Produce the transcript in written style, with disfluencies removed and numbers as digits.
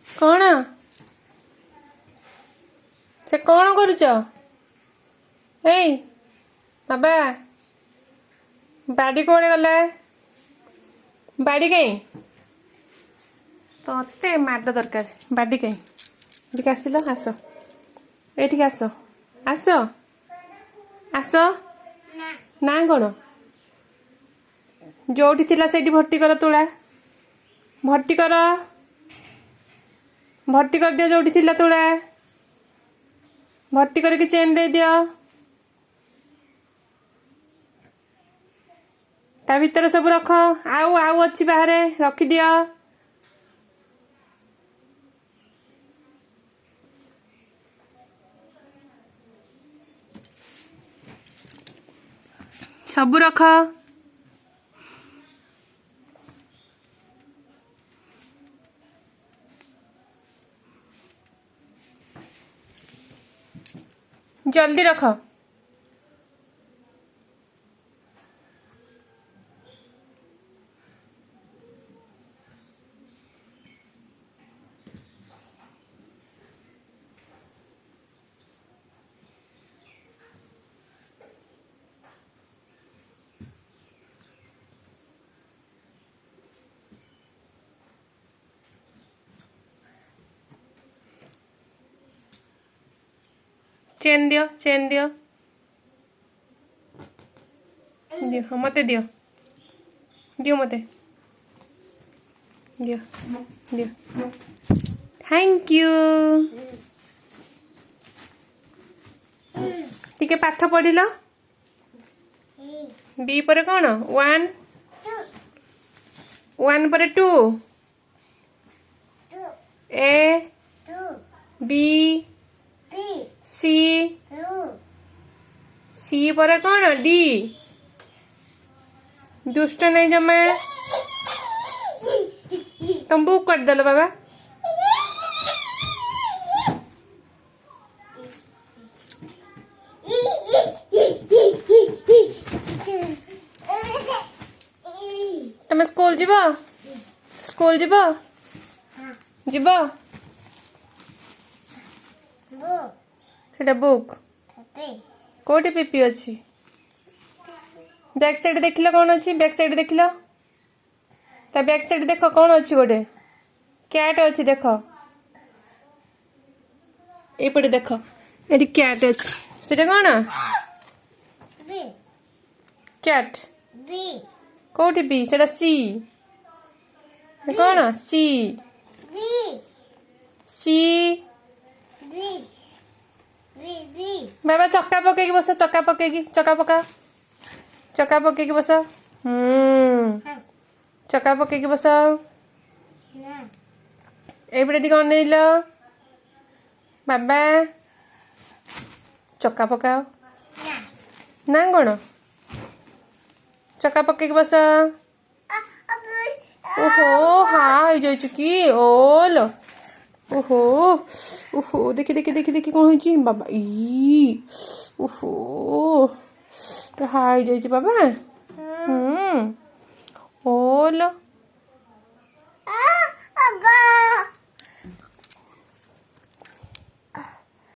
कौन से कौन करुच ए बाबा बाड़ी कौन गला बाड़ी कहीं ते माड दरकार बाड़ी कहीं ये आसिल आस ये आस आस आस ना कौन जोटी थिला सेठी भर्ती कर तुला भर्ती कर दियो जोटी थिला तुला भर्ती करके चेन दे दियो ता भीतर सब रख आउ आउ अच्छी बाहर रखी दियो सब रख जल्दी रख चेन दियो दियो मते दियो दियो मते दियो दियो थैंक यू टिके पाठ पढ़िल बी पर कौन 1 पर 2 ए बी सी पर कौन डी दुष्ट नहीं जमा तुम बुक कर दल बाबा तुम स्कूल जीव सेटा बुक कोटी पीपी अच्छी बैक साइड देख कौन अच्छी बैक साइड देख ता बैक साइड देख कौन अच्छी गोटे कैट अच्छी देख एपटे देख ये कैट अच्छी सेटा कौन कैट कोटी बी सेटा सी कौन सी बाबा चक्का पकई बस चक्का पकई बस चक्का पकई बस एपटे टी अनेल बाबा चक्का पकाओ ना कौन चक्का पकई बस ओहो हाँ हो कि ओलो ओहो ओहो देखी कौन हो बाबा ई ओहो तो हाई जाइए बाबा ओलो